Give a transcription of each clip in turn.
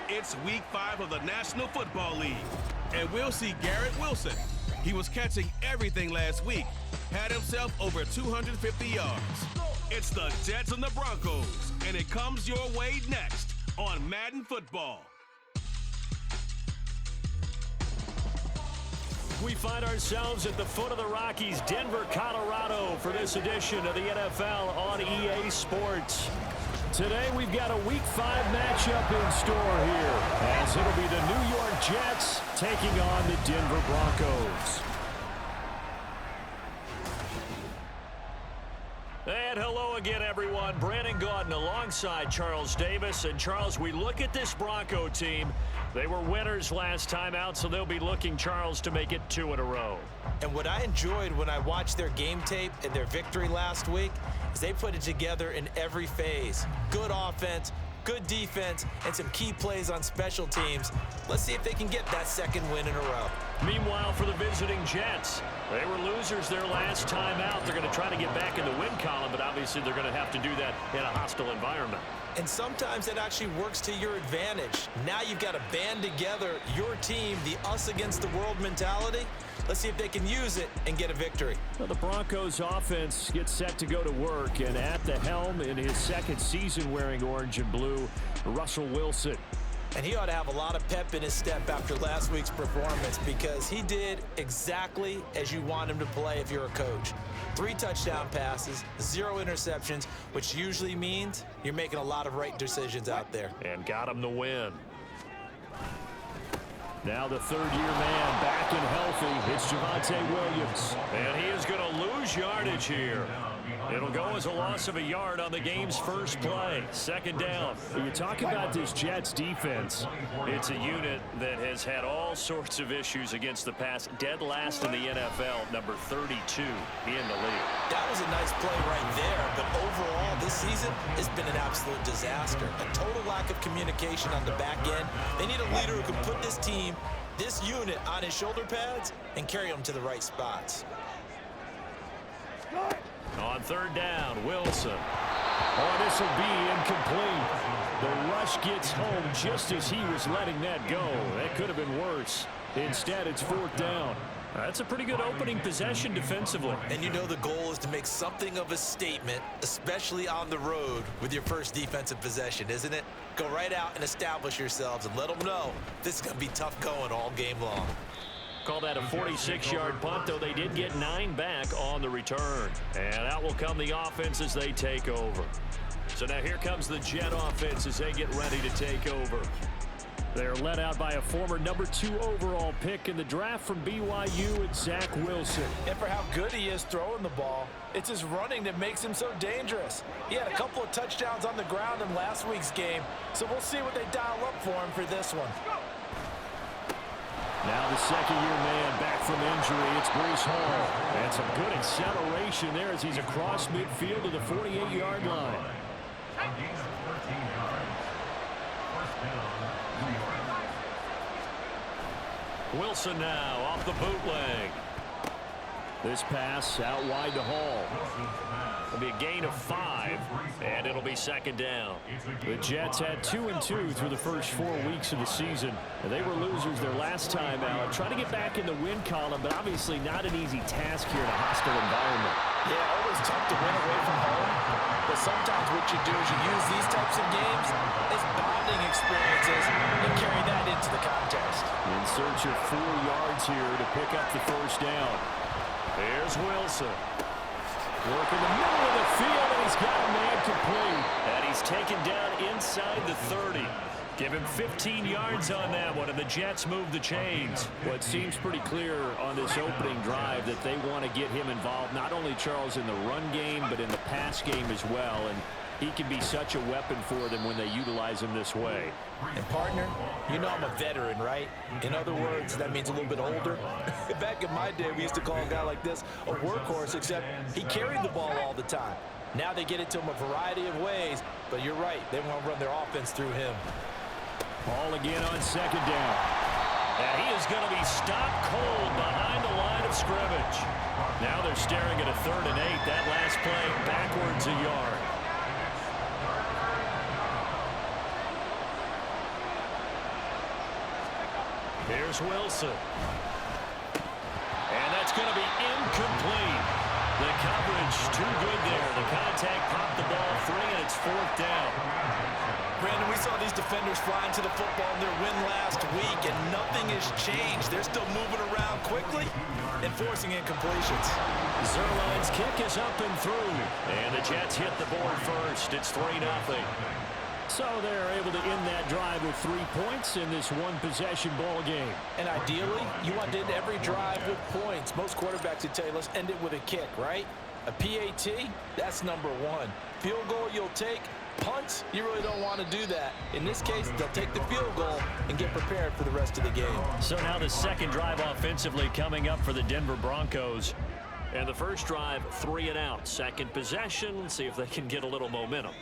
It's Week 5 of the National Football League, and we'll see Garrett Wilson. He was catching everything last week, had himself over 250 yards. It's the Jets and the Broncos, and it comes your way next on Madden Football. We find ourselves at the foot of the Rockies, Denver, Colorado, for this edition of the NFL on EA Sports. Today we've got a Week 5 matchup in store here, as it'll be the New York Jets taking on the Denver Broncos. And hello again, everyone. Brandon Gaudin alongside Charles Davis. And Charles, we look at this Bronco team. They were winners last time out, so they'll be looking, Charles, to make it 2 in a row. And what I enjoyed when I watched their game tape and their victory last week is they put it together in every phase. Good offense, good defense, and some key plays on special teams. Let's see if they can get that second win in a row. Meanwhile, for the visiting Jets, they were losers their last time out. They're going to try to get back in the win column, but obviously they're going to have to do that in a hostile environment. And sometimes that actually works to your advantage. Now you've got to band together your team, the us against the world mentality. Let's see if they can use it and get a victory. Well, the Broncos offense gets set to go to work, and at the helm in his second season wearing orange and blue, Russell Wilson. And he ought to have a lot of pep in his step after last week's performance, because he did exactly as you want him to play if you're a coach. 3 touchdown passes, 0 interceptions, which usually means you're making a lot of right decisions out there. And got him the win. Now the third-year man back and healthy. It's Javonte Williams. And he is going to lose yardage here. It'll go as a loss of a yard on the game's first play. Second down. When you talk about this Jets defense, it's a unit that has had all sorts of issues against the pass. Dead last in the NFL, number 32 in the league. That was a nice play right there, but overall this season has been an absolute disaster. A total lack of communication on the back end. They need a leader who can put this team, this unit, on his shoulder pads and carry them to the right spots. On third down, Wilson. Oh, this will be incomplete. The rush gets home just as he was letting that go. That could have been worse. Instead, it's 4th down. That's a pretty good opening possession defensively. And you know the goal is to make something of a statement, especially on the road with your first defensive possession, isn't it? Go right out and establish yourselves and let them know this is going to be tough going all game long. Call that a 46-yard punt, though they did get 9 back on the return. And out will come the offense as they take over. So now here comes the Jet offense as they get ready to take over. They're led out by a former number 2 overall pick in the draft from BYU, and Zach Wilson. And for how good he is throwing the ball, it's his running that makes him so dangerous. He had a couple of touchdowns on the ground in last week's game, so we'll see what they dial up for him for this one. Now the second-year man back from injury. It's Breece Hall. And some good acceleration there as he's across midfield to the 48-yard line. Wilson now off the bootleg. This pass out wide to Hall. It'll be a gain of 5, and it'll be second down. The Jets had 2-2 through the first 4 weeks of the season. And they were losers their last time out. Trying to get back in the win column, but obviously not an easy task here in a hostile environment. Yeah, always tough to win away from home. But sometimes what you do is you use these types of games as bonding experiences and carry that into the contest. In search of 4 yards here to pick up the first down. Here's Wilson. Work in the middle of the field, and he's got a man complete. And he's taken down inside the 30. Give him 15 yards on that one, and the Jets move the chains. Well, it seems pretty clear on this opening drive that they want to get him involved, not only, Charles, in the run game, but in the pass game as well. And he can be such a weapon for them when they utilize him this way. And partner, you know I'm a veteran, right? In other words, that means a little bit older. Back in my day, we used to call a guy like this a workhorse, except he carried the ball all the time. Now they get it to him a variety of ways, but you're right, they want to run their offense through him. Ball again on second down. And he is going to be stopped cold behind the line of scrimmage. Now they're staring at a 3rd and 8. That last play backwards a yard. Here's Wilson. And that's going to be incomplete. The coverage too good there. The contact popped the ball free, and it's 4th down. Brandon, we saw these defenders flying to the football in their win last week, and nothing has changed. They're still moving around quickly and forcing incompletions. Zerline's kick is up and through. And the Jets hit the board first. It's 3-0. So they're able to end that drive with 3 points in this one-possession ball game. And ideally, you want to end every drive with points. Most quarterbacks would tell you, let's end it with a kick, right? A PAT, that's number 1. Field goal you'll take. Punts, you really don't want to do that. In this case, they'll take the field goal and get prepared for the rest of the game. So now the second drive offensively coming up for the Denver Broncos. And the first drive, 3 and out. Second possession, see if they can get a little momentum.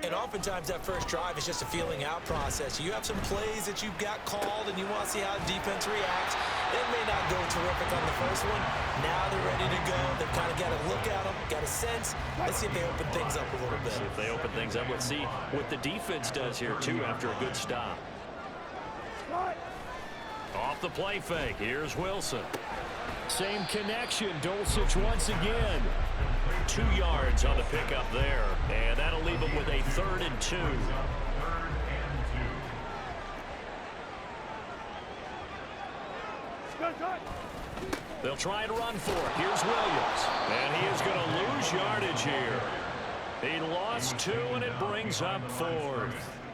And oftentimes that first drive is just a feeling out process. You have some plays that you've got called and you want to see how the defense reacts. It may not go terrific on the first one. Now they're ready to go. They've kind of got to look at them, got a sense. Let's see if they open things up a little bit. See if they open things up. Let's see what the defense does here, too, after a good stop. Off the play fake. Here's Wilson. Same connection. Dulcich once again. 2 yards on the pickup there. And that'll leave them with a 3rd and 2. They'll try and run for it. Here's Williams. And he is going to lose yardage here. He lost 2, and it brings up 4th.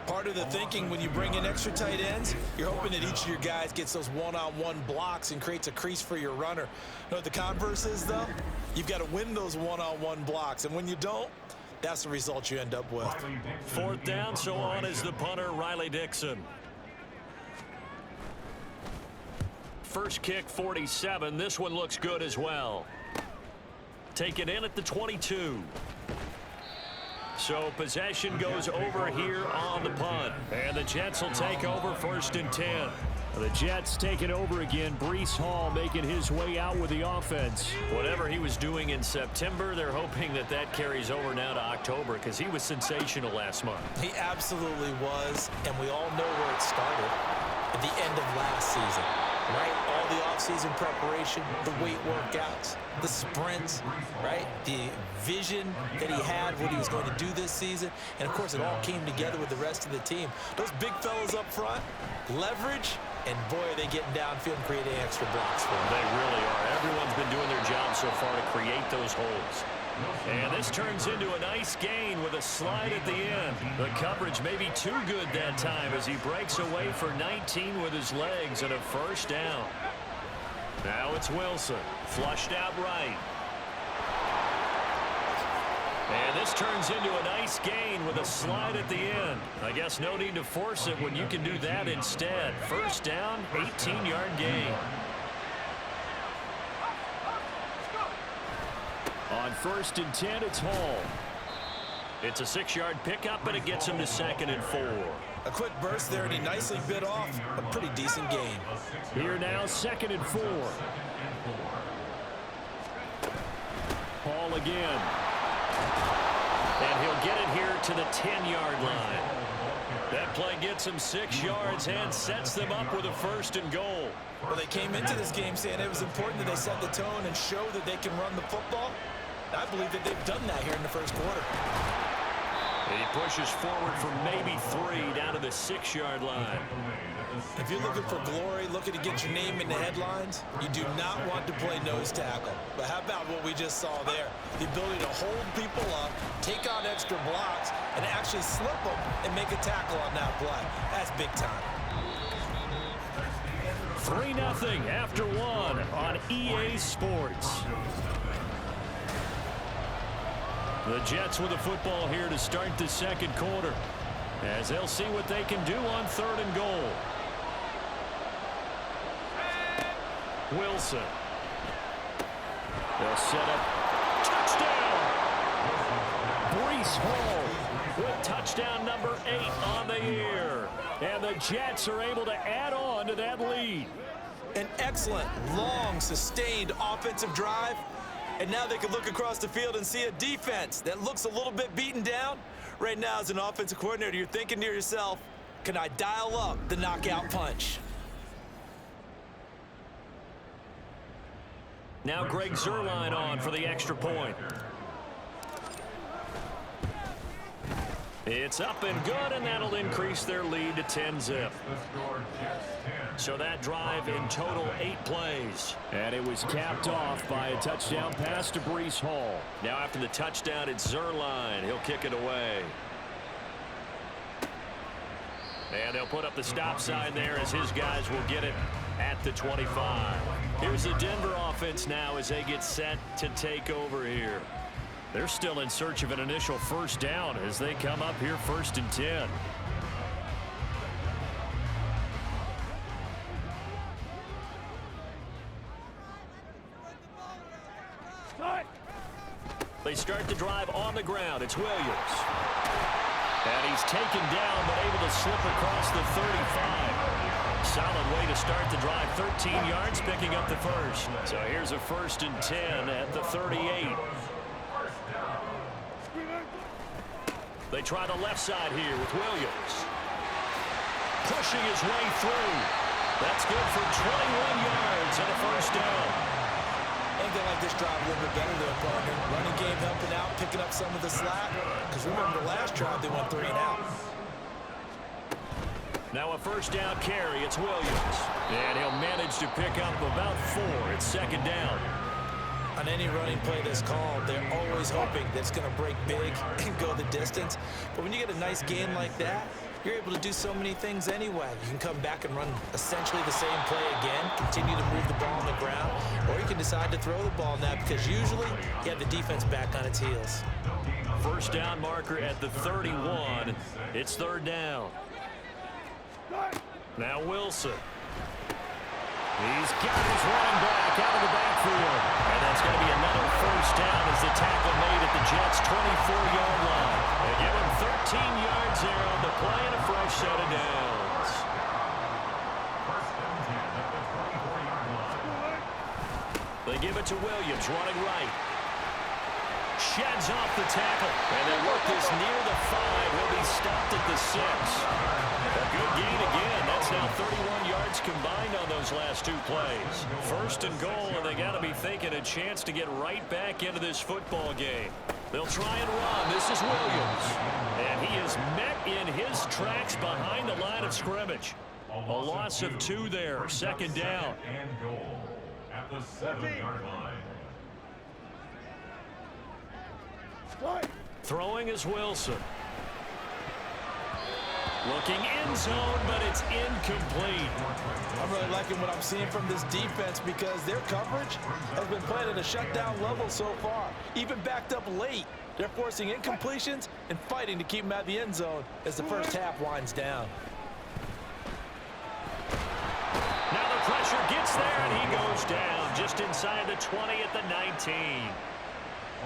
Part of the thinking when you bring in extra tight ends, you're hoping that each of your guys gets those one-on-one blocks and creates a crease for your runner. You know what the converse is, though? You've got to win those one-on-one blocks, and when you don't, that's the result you end up with. 4th down, so on is the punter, Riley Dixon. First kick, 47. This one looks good as well. Take it in at the 22. So possession goes over here on the punt. And the Jets will take over 1st and 10. The Jets take it over again. Breece Hall making his way out with the offense. Whatever he was doing in September, they're hoping that that carries over now to October because he was sensational last month. He absolutely was, and we all know where it started at the end of last season, right? All the offseason preparation, the weight workouts, the sprints, right? The vision that he had what he was going to do this season, and of course it all came together with the rest of the team. Those big fellas up front, leverage, and boy, are they getting downfield and creating extra blocks for them. They really are. Everyone's been doing their job so far to create those holes. And this turns into a nice gain with a slide at the end. The coverage may be too good that time as he breaks away for 19 with his legs and a 1st down. Now it's Wilson. Flushed out right. And this turns into a nice gain with a slide at the end. I guess no need to force it when you can do that instead. 1st down, 18-yard gain. On 1st and 10, it's Hall. It's a 6-yard pickup, but it gets him to 2nd and 4. A quick burst there, and he nicely bit off a pretty decent gain. Here now, 2nd and 4. Hall again. And he'll get it here to the 10-yard line. That play gets him 6 yards and sets them up with a 1st and goal. Well, they came into this game saying it was important that they set the tone and show that they can run the football. I believe that they've done that here in the 1st quarter. He pushes forward for maybe 3 down to the 6-yard line. If you're looking for glory, looking to get your name in the headlines, you do not want to play nose tackle. But how about what we just saw there? The ability to hold people up, take on extra blocks, and actually slip them and make a tackle on that play. That's big time. 3-0 after 1 on EA Sports. The Jets with the football here to start the 2nd quarter as they'll see what they can do on 3rd and goal. Wilson. They'll set up. Touchdown! Breece Hall with touchdown number 8 on the year. And the Jets are able to add on to that lead. An excellent, long, sustained offensive drive. And now they can look across the field and see a defense that looks a little bit beaten down. Right now, as an offensive coordinator, you're thinking to yourself, can I dial up the knockout punch? Now Greg Zuerlein on for the extra point. It's up and good, and that'll increase their lead to 10-zip. So that drive in total 8 plays. And it was capped off by a touchdown pass to Breece Hall. Now after the touchdown, it's Zuerlein. He'll kick it away. And they'll put up the stop sign there as his guys will get it at the 25. Here's the Denver offense now as they get set to take over here. They're still in search of an initial first down as they come up here 1st and 10. They start the drive on the ground. It's Williams. And he's taken down but able to slip across the 35. Solid way to start the drive. 13 yards, picking up the first. So here's a 1st and 10 at the 38. They try the left side here with Williams. Pushing his way through. That's good for 21 yards and a first down. I think they like this drive a little bit better than their partner. Running game helping out, picking up some of the slack. Because remember the last drive they went 3 and out. Now a first down carry. It's Williams. And he'll manage to pick up about 4. It's 2nd down. On any running play that's called, they're always hoping that it's going to break big and go the distance. But when you get a nice gain like that, you're able to do so many things anyway. You can come back and run essentially the same play again, continue to move the ball on the ground, or you can decide to throw the ball now because usually you have the defense back on its heels. First down marker at the 31. It's 3rd down. Now Wilson. He's got his running back out of the backfield. And that's going to be another first down as the tackle made at the Jets' 24-yard line. They give him 13 yards there on the play and a fresh set of downs. They give it to Williams, running right. Sheds off the tackle. And they work this near the 5. He'll be stopped at the 6. A good gain again. That's now 31 yards combined on those last 2 plays. 1st and goal, and they got to be thinking a chance to get right back into this football game. They'll try and run. This is Williams. And he is met in his tracks behind the line of scrimmage. A loss of 2 there. 2nd down. And goal at the 7-yard line. Throwing is Wilson. Looking end zone, but it's incomplete. I'm really liking what I'm seeing from this defense because their coverage has been played at a shutdown level so far. Even backed up late, they're forcing incompletions and fighting to keep them out of the end zone as the first half winds down. Now the pressure gets there, and he goes down just inside the 20 at the 19.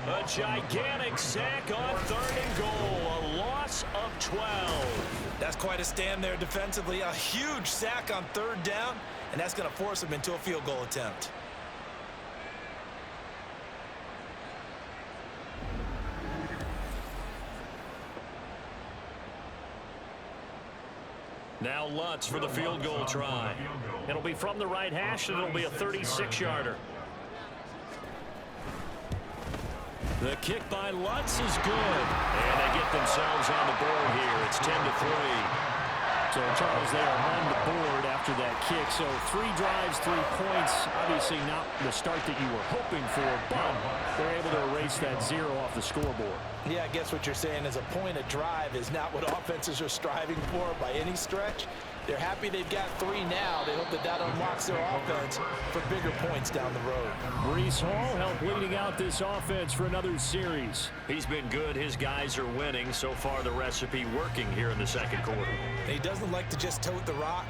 A gigantic sack on 3rd and goal. A loss of 12. That's quite a stand there defensively. A huge sack on 3rd down, and that's going to force them into a field goal attempt. Now Lutz for the field goal try. It'll be from the right hash, and it'll be a 36-yarder. The kick by Lutz is good. And they get themselves on the board here. It's 10-3. So, Charles, they are on the board after that kick. So, 3 drives, 3 points. Obviously not the start that you were hoping for, but they're able to erase that 0 off the scoreboard. Yeah, I guess what you're saying is a point a drive is not what offenses are striving for by any stretch. They're happy they've got 3 now. They hope that that unlocks their offense for bigger points down the road. Breece Hall helped leading out this offense for another series. He's been good. His guys are winning. So far, the recipe working here in the 2nd quarter. And he doesn't like to just tote the rock.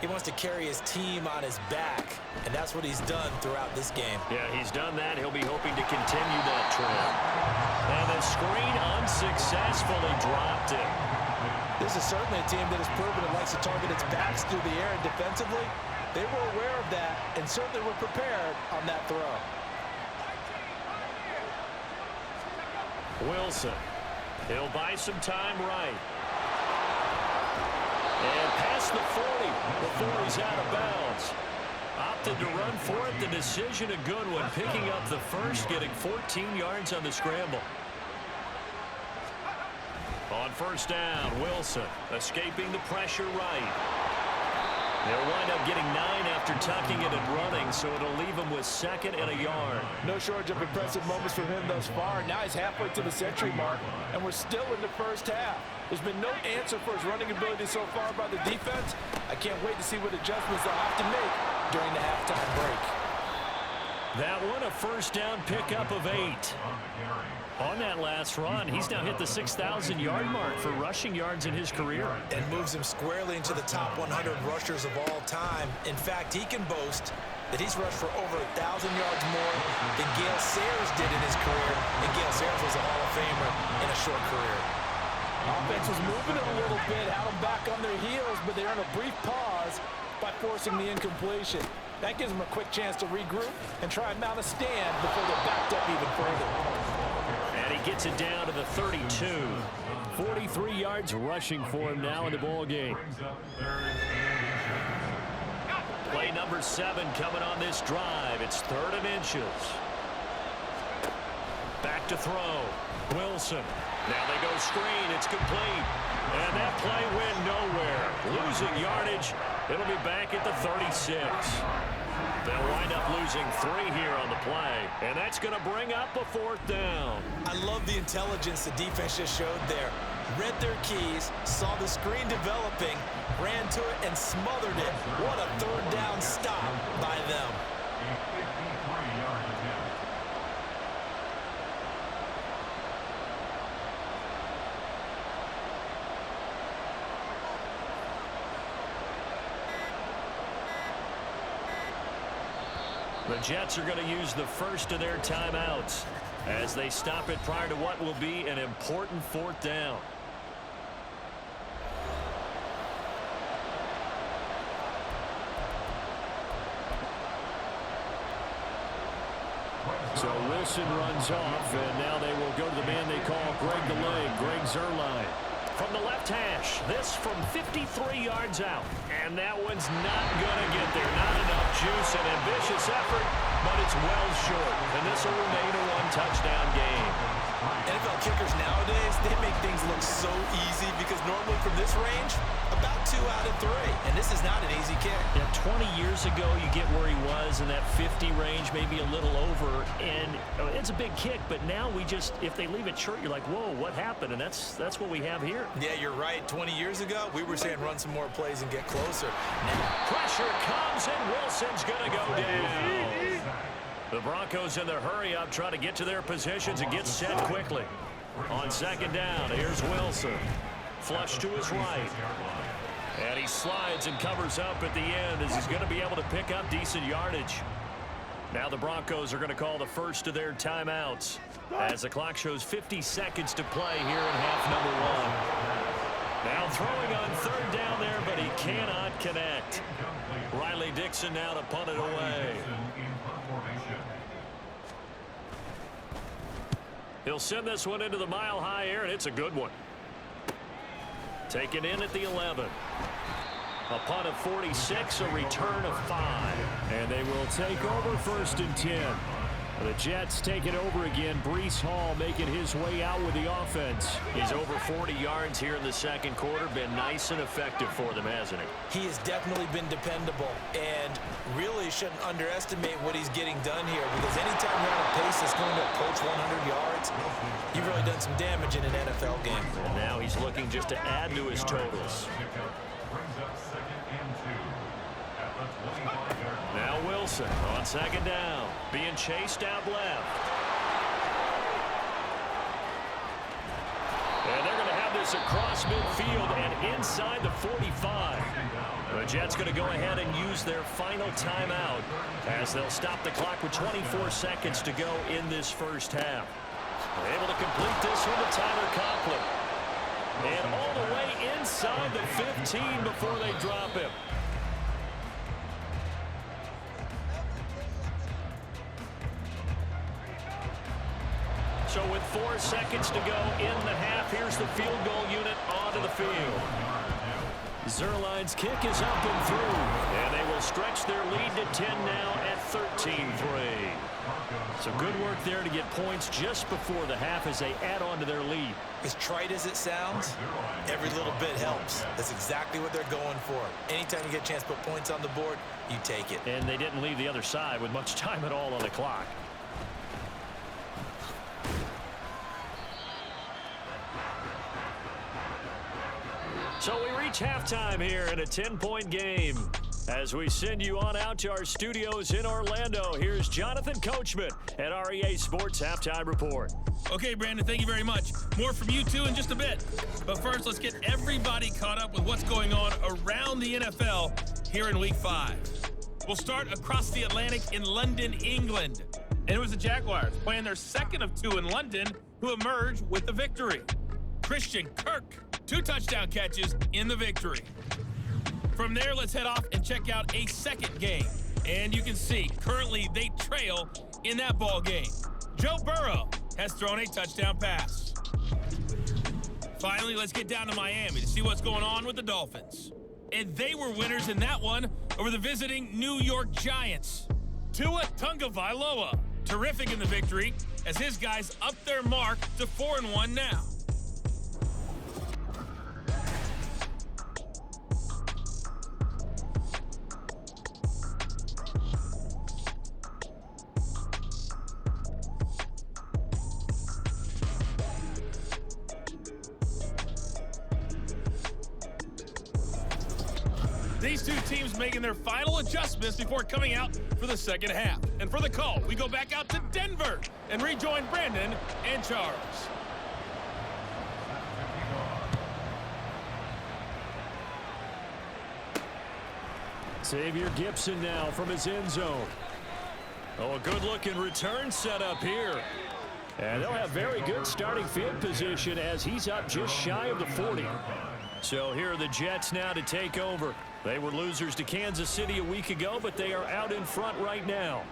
He wants to carry his team on his back, and that's what he's done throughout this game. Yeah, he's done that. He'll be hoping to continue that trend. And the screen unsuccessfully dropped it. This is certainly a team that has proven it likes to target its backs through the air, and defensively, they were aware of that and certainly were prepared on that throw. Wilson. He'll buy some time right. And past the 40. The 40's out of bounds. Opted to run for it. The decision a good one. Picking up the first, getting 14 yards on the scramble. On first down, Wilson escaping the pressure right. They'll wind up getting 9 after tucking it and running, so it'll leave him with 2nd and a yard. No shortage of impressive moments from him thus far. Now he's halfway to the century mark, and we're still in the first half. There's been no answer for his running ability so far by the defense. I can't wait to see what adjustments they'll have to make during the halftime break. That one, a first down pickup of 8. On that last run, he's now hit the 6,000-yard mark for rushing yards in his career. And moves him squarely into the top 100 rushers of all time. In fact, he can boast that he's rushed for over 1,000 yards more than Gale Sayers did in his career. And Gale Sayers was a Hall of Famer in a short career. Offense was moving it a little bit, had them back on their heels, but they're in a brief pause by forcing the incompletion. That gives them a quick chance to regroup and try and mount a stand before they're backed up even further. And he gets it down to the 32. 43 yards rushing for him now in the ball game. Play number 7 coming on this drive. It's 3rd and inches. Back to throw. Wilson. Now they go screen. It's complete. And that play went nowhere. Losing yardage. It'll be back at the 36. They'll wind up losing 3 here on the play. And that's going to bring up a 4th down. I love the intelligence the defense just showed there. Read their keys, saw the screen developing, ran to it, and smothered it. What a 3rd down stop by them. The Jets are going to use the first of their timeouts as they stop it prior to what will be an important 4th down. So Wilson runs off, and now they will go to the man they call Greg the Leg, Greg Zuerlein. From the left hash, this from 53 yards out. And that one's not going to get there. Not enough juice, an ambitious effort, but it's well short. And this will remain a 1-touchdown game. NFL kickers nowadays, they make things look so easy because normally from this range, about 2 out of 3. And this is not an easy kick. Yeah, 20 years ago, you get where he was in that 50 range, maybe a little over. And it's a big kick, but now we just, if they leave it short, you're like, whoa, what happened? And that's what we have here. Yeah, you're right. 20 years ago, we were saying run some more plays and get closer. Now, pressure comes, and Wilson's going to go down. The Broncos in the hurry-up trying to get to their positions and get set quickly. On 2nd down, here's Wilson. Flush to his right. And he slides and covers up at the end as he's going to be able to pick up decent yardage. Now the Broncos are going to call the first of their timeouts as the clock shows 50 seconds to play here in half number 1. Now throwing on 3rd down there, but he cannot connect. Riley Dixon now to punt it away. He'll send this one into the mile-high air, and it's a good one. Taken in at the 11. A punt of 46, a return of 5. And they will take over 1st and 10. The Jets take it over again. Breece Hall making his way out with the offense. He's over 40 yards here in the 2nd quarter. Been nice and effective for them, hasn't he? He has definitely been dependable and really shouldn't underestimate what he's getting done here because anytime you're on a pace that's going to approach 100 yards, you've really done some damage in an NFL game. And now he's looking just to add to his totals. Now Wilson on 2nd down, being chased out left. And they're going to have this across midfield and inside the 45. The Jets going to go ahead and use their final timeout as they'll stop the clock with 24 seconds to go in this first half. They're able to complete this one to Tyler Conklin. And all the way inside the 15 before they drop him. So with 4 seconds to go in the half, here's the field goal unit onto the field. Zerline's kick is up and through. And they will stretch their lead to 10 now at 13-3. So good work there to get points just before the half as they add on to their lead. As trite as it sounds, every little bit helps. That's exactly what they're going for. Anytime you get a chance to put points on the board, you take it. And they didn't leave the other side with much time at all on the clock. So we reach halftime here in a 10-point game. As we send you on out to our studios in Orlando, here's Jonathan Coachman at REA Sports Halftime Report. Okay, Brandon, thank you very much. More from you two in just a bit. But first, let's get everybody caught up with what's going on around the NFL here in Week 5. We'll start across the Atlantic in London, England. And it was the Jaguars playing their second of 2 in London who emerged with the victory. Christian Kirk, 2 touchdown catches in the victory. From there, let's head off and check out a second game. And you can see, currently they trail in that ball game. Joe Burrow has thrown a touchdown pass. Finally, let's get down to Miami to see what's going on with the Dolphins. And they were winners in that one over the visiting New York Giants. Tua Tagovailoa, terrific in the victory as his guys up their mark to 4-1 now. These two teams making their final adjustments before coming out for the second half. And for the call, we go back out to Denver and rejoin Brandon and Charles. Xavier Gibson now from his end zone. Oh, a good-looking return set up here. And they'll have very good starting field position as he's up just shy of the 40. So here are the Jets now to take over. They were losers to Kansas City a week ago, but they are out in front right now.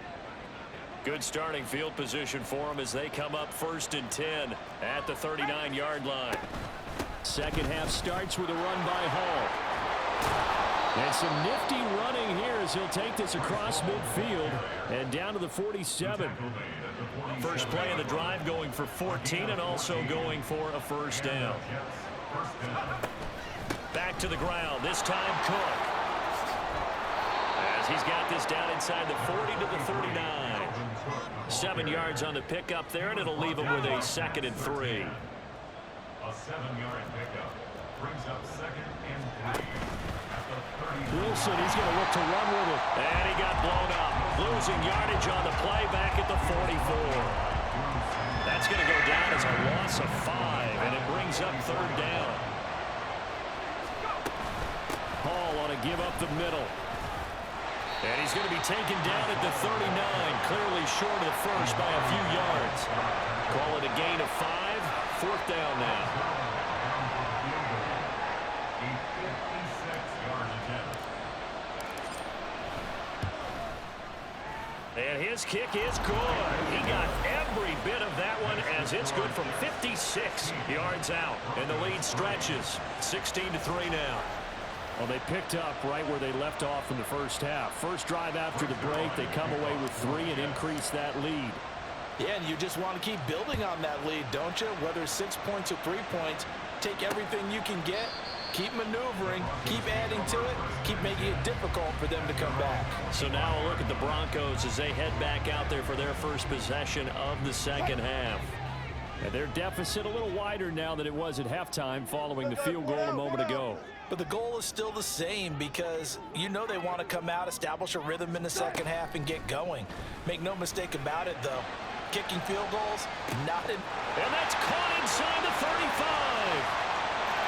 Good starting field position for them as they come up 1st and 10 at the 39-yard line. Second half starts with a run by Hall. And some nifty running here as he'll take this across midfield and down to the 47. First play of the drive going for 14 and also going for a first down. Back to the ground, this time Cook. As he's got this down inside the 40 to the 39. 7 yards on the pickup there, and it'll leave him with a 2nd and 3. A 7-yard pickup brings up 2nd and 3 at the 30. Wilson, he's going to look to run with it. And he got blown up. Losing yardage on the play back at the 44. That's going to go down as a loss of 5, and it brings up 3rd down. Hall on a give up the middle. And he's going to be taken down at the 39, clearly short of the first by a few yards. Call it a gain of 5, 4th down now. And his kick is good. He got every bit of that one as it's good from 56 yards out. And the lead stretches 16-3 now. Well, they picked up right where they left off in the first half. First drive after the break, they come away with 3 and increase that lead. Yeah, and you just want to keep building on that lead, don't you? Whether it's 6 points or 3 points, take everything you can get, keep maneuvering, keep adding to it, keep making it difficult for them to come back. So now a look at the Broncos as they head back out there for their first possession of the second half. And their deficit a little wider now than it was at halftime following the field goal a moment ago. But the goal is still the same because you know they want to come out, establish a rhythm in the second half, and get going. Make no mistake about it, though. Kicking field goals, not in. And that's caught inside the 35.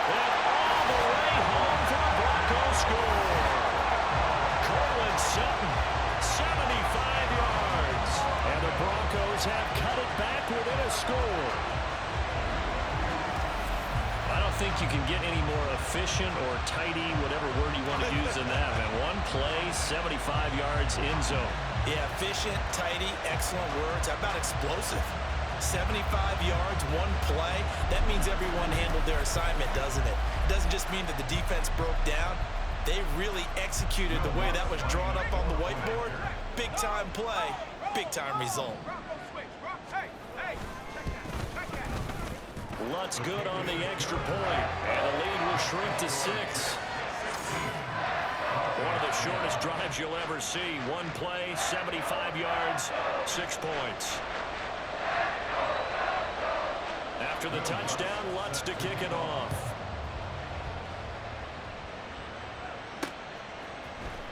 And all the way home for the Broncos score. Cortland Sutton, 75 yards. And the Broncos have cut it back within a score. I don't think you can get any more efficient or tidy, whatever word you want to use in that. And one play, 75 yards in zone. Yeah, efficient, tidy, excellent words. How about explosive? 75 yards, one play. That means everyone handled their assignment, doesn't it? It doesn't just mean that the defense broke down. They really executed the way that was drawn up on the whiteboard. Big-time play, big-time result. Lutt's good on the extra point, and the lead will shrink to 6. One of the shortest drives you'll ever see. One play, 75 yards, 6 points. After the touchdown, Lutt's to kick it off.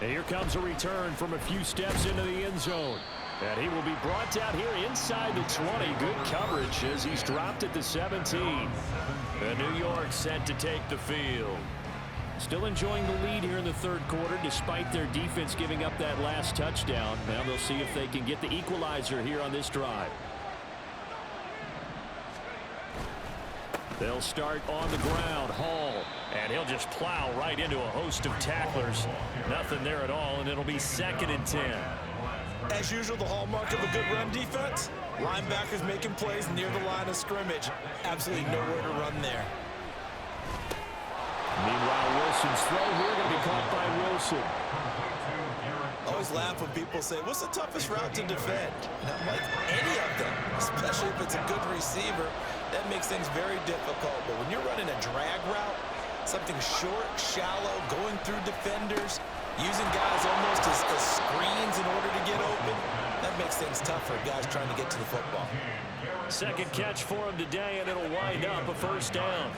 And here comes a return from a few steps into the end zone. And he will be brought down here inside the 20. Good coverage as he's dropped at the 17. And New York set to take the field. Still enjoying the lead here in the third quarter despite their defense giving up that last touchdown. Now they'll see if they can get the equalizer here on this drive. They'll start on the ground. Hall. And he'll just plow right into a host of tacklers. Nothing there at all, and it'll be 2nd and 10. As usual, the hallmark of a good run defense, linebackers making plays near the line of scrimmage. Absolutely nowhere to run there. Meanwhile, Wilson's throw here going to be caught by Wilson. Always laugh when people say, what's the toughest route to defend? And I'm like, any of them, especially if it's a good receiver. That makes things very difficult. But when you're running a drag route, something short, shallow, going through defenders, using guys almost as screens in order to get open, that makes things tough for guys trying to get to the football. Second catch for him today, and it'll wind up a first down.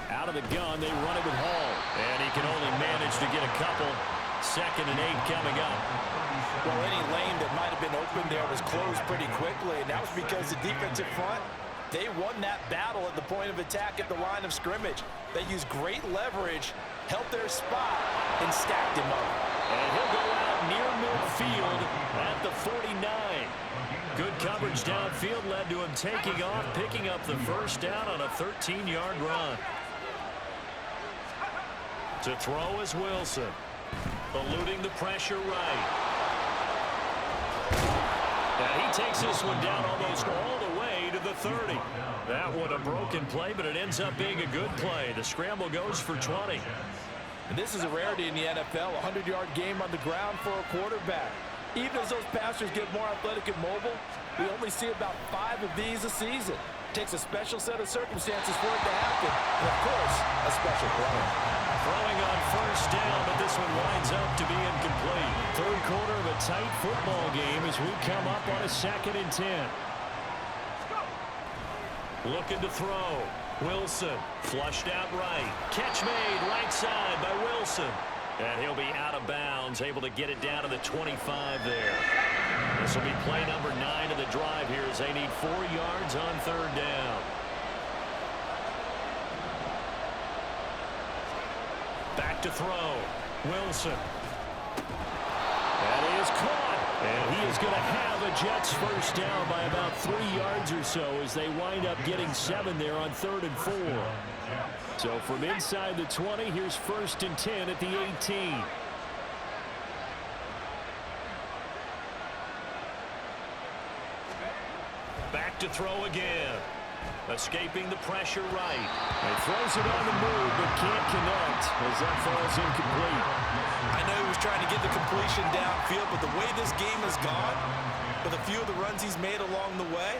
Out of the gun, they run it with Hall. And he can only manage to get a couple. 2nd and 8 coming up. Well, any lane that might have been open there was closed pretty quickly, and that was because the defensive front, they won that battle at the point of attack at the line of scrimmage. They used great leverage, held their spot, and stacked him up. And he'll go out near midfield at the 49. Good coverage downfield led to him taking off, picking up the first down on a 13-yard run. To throw is Wilson. Eluding the pressure right. And he takes this one down almost all the way to the 30. That one a broken play, but it ends up being a good play. The scramble goes for 20. And this is a rarity in the NFL, a 100-yard game on the ground for a quarterback. Even as those passers get more athletic and mobile, we only see about 5 of these a season. It takes a special set of circumstances for it to happen, and of course, a special player. Throwing on first down, but this one winds up to be incomplete. Third quarter of a tight football game as we come up on a 2nd and 10. Looking to throw. Wilson flushed out right. Catch made right side by Wilson. And he'll be out of bounds, able to get it down to the 25 there. This will be play number 9 of the drive here as they need 4 yards on third down. Back to throw. Wilson. That is caught. And he is going to have a Jets first down by about 3 yards or so as they wind up getting 7 there on 3rd and 4. So from inside the 20, here's 1st and 10 at the 18. Back to throw again. Escaping the pressure right. And throws it on the move, but can't connect as that falls incomplete. I know he was trying to get the completion downfield, but the way this game has gone, with a few of the runs he's made along the way,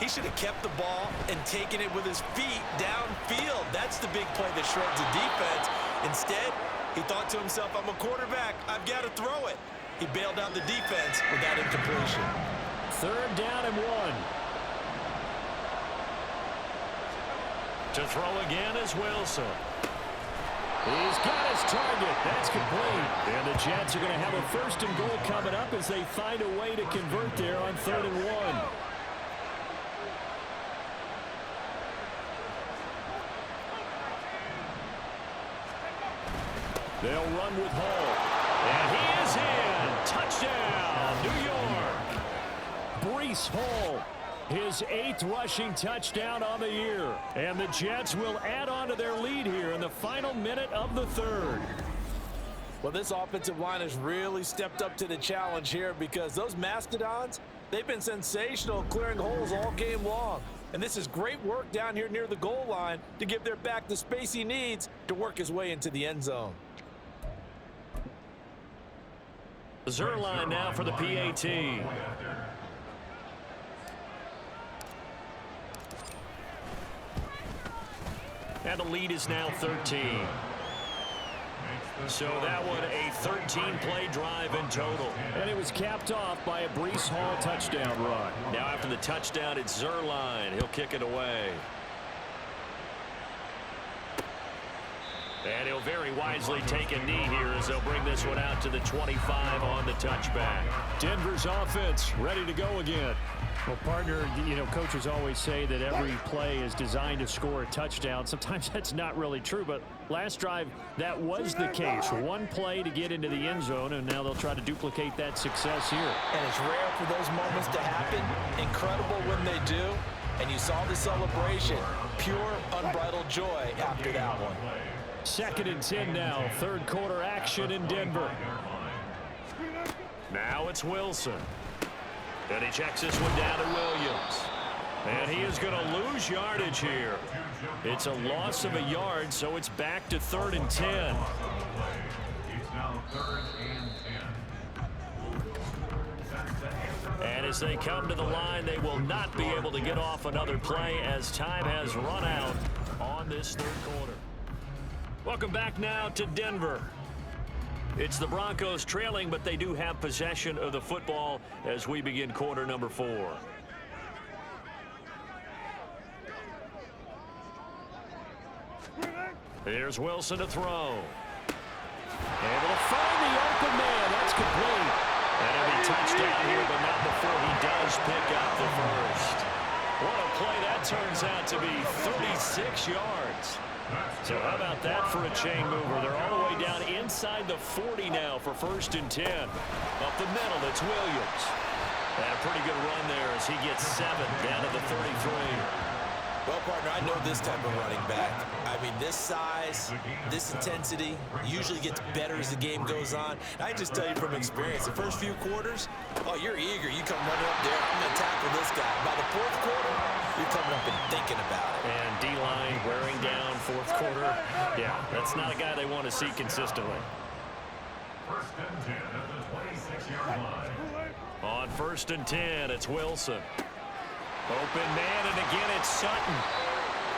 he should have kept the ball and taken it with his feet downfield. That's the big play that shreds the defense. Instead, he thought to himself, I'm a quarterback. I've got to throw it. He bailed out the defense with that incompletion. 3rd down and 1. To throw again is Wilson. He's got his target. That's complete. And the Jets are going to have a 1st and goal coming up as they find a way to convert there on 3rd and 1. They'll run with Hall. And he is in. Touchdown, New York. Breece Hall. His 8th rushing touchdown on the year. And the Jets will add on to their lead here in the final minute of the 3rd. Well, this offensive line has really stepped up to the challenge here because those Mastodons, they've been sensational clearing holes all game long. And this is great work down here near the goal line to give their back the space he needs to work his way into the end zone. Zerline now for the PAT. And the lead is now 13. So that one a 13-play drive in total. And it was capped off by a Breece Hall touchdown run. Now after the touchdown, it's Zerline. He'll kick it away. And he'll very wisely take a knee here as they'll bring this one out to the 25 on the touchback. Denver's offense ready to go again. Well, partner, you know, coaches always say that every play is designed to score a touchdown. Sometimes that's not really true, but last drive, that was the case. One play to get into the end zone, and now they'll try to duplicate that success here. And it's rare for those moments to happen. Incredible when they do. And you saw the celebration. Pure, unbridled joy after that one. 2nd and 10 now. Third quarter action in Denver. Now it's Wilson. And he checks this one down to Williams. And he is going to lose yardage here. It's a loss of a yard, so it's back to 3rd and 10. It's now 3rd and 10. And as they come to the line, they will not be able to get off another play as time has run out on this third quarter. Welcome back now to Denver. It's the Broncos trailing, but they do have possession of the football as we begin quarter number 4. Here's Wilson to throw. Able to find the open man. That's complete. And he'll be touchdown here, but not before he does pick up the first. What a play that turns out to be, 36 yards. So how about that for a chain mover? They're all the way down inside the 40 now for 1st and 10. Up the middle, it's Williams. And a pretty good run there as he gets 7 down to the 33. Well, partner, I know this type of running back. I mean, this size, this intensity usually gets better as the game goes on. And I just tell you from experience, the first few quarters, oh, you're eager. You come running up there, I'm going to tackle this guy. By the 4th quarter, you're coming up and thinking about it. And D-line wearing down 4th quarter. Yeah, that's not a guy they want to see consistently. 1st and 10 at the 26-yard line. On 1st and 10, it's Wilson. Open man, and again it's Sutton.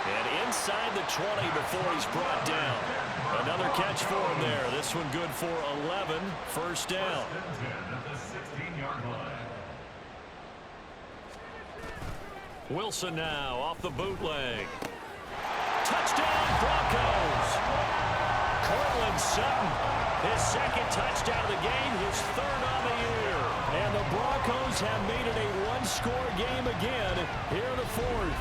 And inside the 20 before he's brought down. Another catch for him there. This one good for 11. 1st down. 1st and 10 at the 16-yard line. Wilson now off the bootleg. Touchdown, Broncos! Cortland Sutton, his 2nd touchdown of the game, his 3rd on the year. And the Broncos have made it a one-score game again here in the 4th.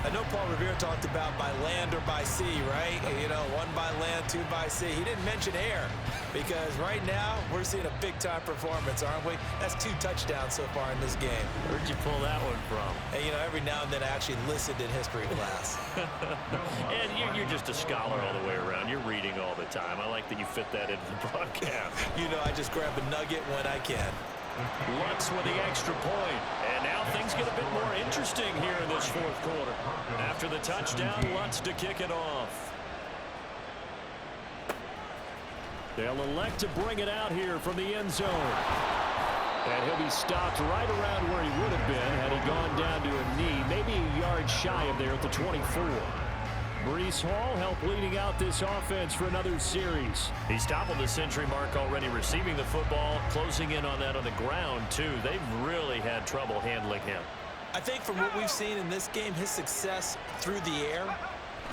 I know Paul Revere talked about by land or by sea, right? You know, 1 by land, 2 by sea. He didn't mention air because right now we're seeing a big-time performance, aren't we? That's 2 touchdowns so far in this game. Where'd you pull that one from? And, you know, every now and then I actually listened in history class. And you're just a scholar all the way around. You're reading all the time. I like that you fit that into the broadcast. You know, I just grab a nugget when I can. Lutz with the extra point. And now things get a bit more interesting here in this 4th quarter. After the touchdown, Lutz to kick it off. They'll elect to bring it out here from the end zone. And he'll be stopped right around where he would have been had he gone down to a knee, maybe a yard shy of there at the 24. Breece Hall helped leading out this offense for another series. He's toppled the century mark already receiving the football, closing in on that on the ground, too. They've really had trouble handling him. I think from what we've seen in this game, his success through the air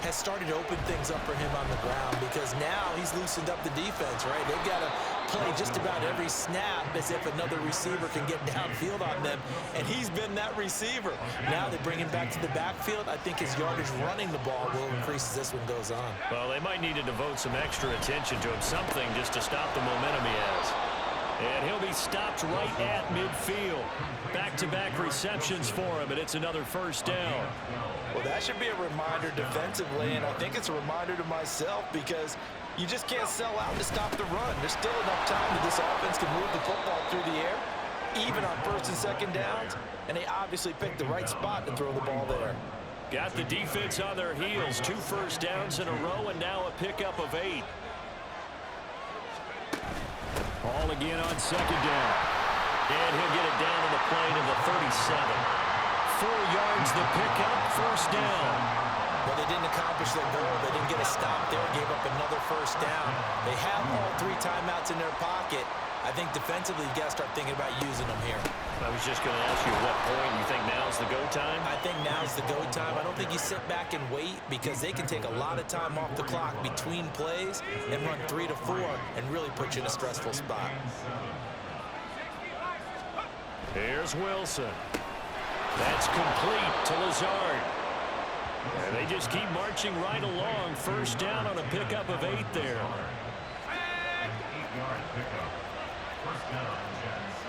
has started to open things up for him on the ground because now he's loosened up the defense, right? They've got to play just about every snap as if another receiver can get downfield on them, and he's been that receiver. Now they bring him back to the backfield. I think his yardage running the ball will increase as this one goes on. Well, they might need to devote some extra attention to him, something just to stop the momentum he has. And he'll be stopped right at midfield. Back-to-back receptions for him, and it's another first down. Well, that should be a reminder defensively, and I think it's a reminder to myself because you just can't sell out to stop the run. There's still enough time that this offense can move the football through the air, even on first and second downs, and they obviously picked the right spot to throw the ball there. Got the defense on their heels. 2 first downs in a row, and now a pickup of 8. Ball again on second down. And he'll get it down to the plane of the 37. 4 yards the pickup, first down. Well, they didn't accomplish their goal. They didn't get a stop there, gave up another first down. They have all 3 timeouts in their pocket. I think defensively, you got to start thinking about using them here. I was just going to ask you at what point you think now's the go time? I think now's the go time. I don't think you sit back and wait because they can take a lot of time off the clock between plays and run 3 to 4 and really put you in a stressful spot. Here's Wilson. That's complete to Lazard. And they just keep marching right along. First down on a pickup of 8 there. 8-yard pickup. First down, Jets.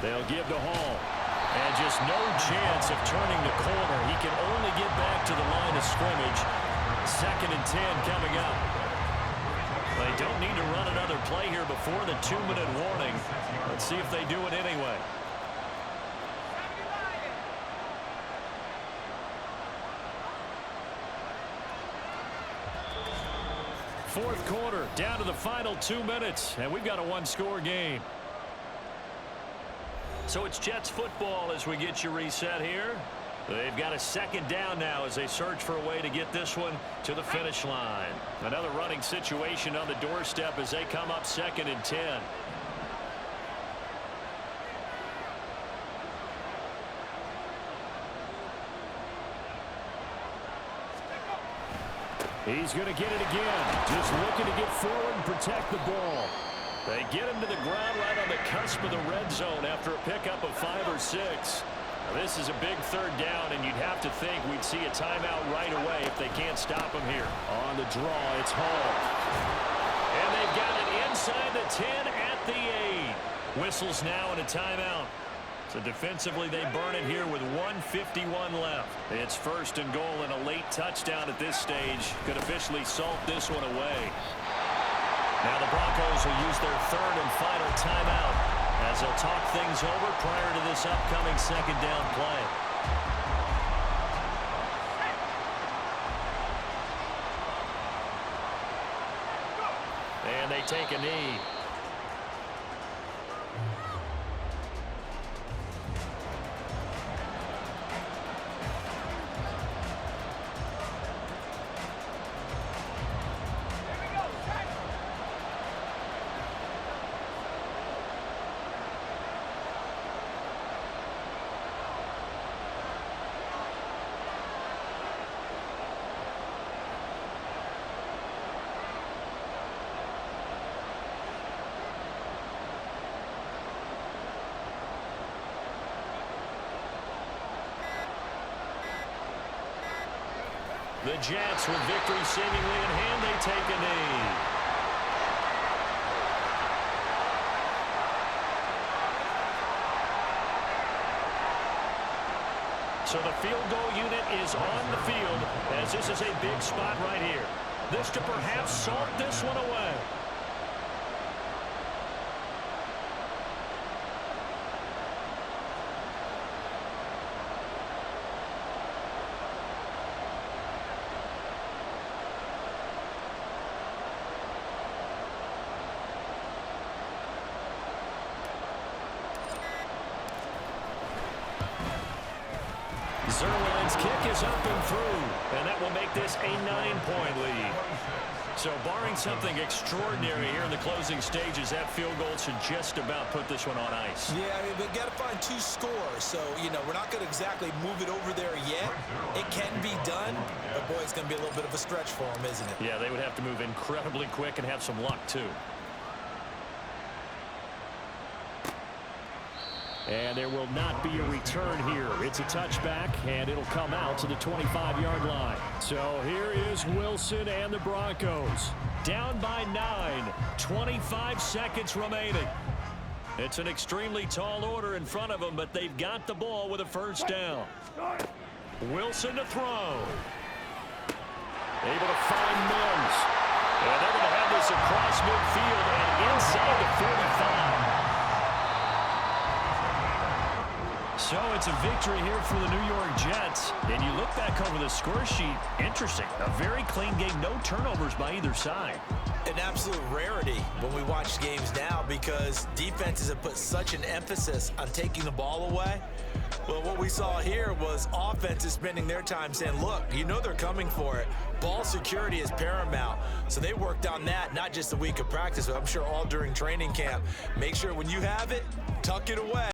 They'll give to Hall. And just no chance of turning the corner. He can only get back to the line of scrimmage. 2nd and 10 coming up. They don't need to run another play here before the 2-minute warning. Let's see if they do it anyway. Fourth quarter, down to the final 2 minutes, and we've got a 1-score game. So it's Jets football as we get you reset here. They've got a 2nd down now as they search for a way to get this one to the finish line. Another running situation on the doorstep as they come up 2nd and 10. He's going to get it again. Just looking to get forward and protect the ball. They get him to the ground right on the cusp of the red zone after a pickup of 5 or 6. Now, this is a big 3rd down, and you'd have to think we'd see a timeout right away if they can't stop him here. On the draw, it's Hall. And they've got it inside the 10 at the 8. Whistles now and a timeout. So defensively, they burn it here with 1:51 left. It's 1st and goal, and a late touchdown at this stage could officially salt this one away. Now the Broncos will use their 3rd and final timeout as they'll talk things over prior to this upcoming 2nd down play. And they take a knee. The Jets, with victory seemingly in hand, they take a knee. So the field goal unit is on the field as this is a big spot right here. This to perhaps salt this one away. Zerline's kick is up and through, and that will make this a 9-point lead. So barring something extraordinary here in the closing stages, that field goal should just about put this one on ice. Yeah, I mean, we've got to find 2 scores. So, we're not going to exactly move it over there yet. It can be done, but, boy, it's going to be a little bit of a stretch for them, isn't it? Yeah, they would have to move incredibly quick and have some luck, too. And there will not be a return here. It's a touchback, and it'll come out to the 25-yard line. So here is Wilson and the Broncos. Down by 9, 25 seconds remaining. It's an extremely tall order in front of them, but they've got the ball with a first down. Wilson to throw. Able to find Mills. And they're going to have this across midfield and inside the 45. So it's a victory here for the New York Jets. And you look back over the score sheet, interesting. A very clean game, no turnovers by either side. An absolute rarity when we watch games now because defenses have put such an emphasis on taking the ball away. Well, what we saw here was offenses spending their time saying, look, they're coming for it. Ball security is paramount. So they worked on that, not just a week of practice, but I'm sure all during training camp. Make sure when you have it, tuck it away.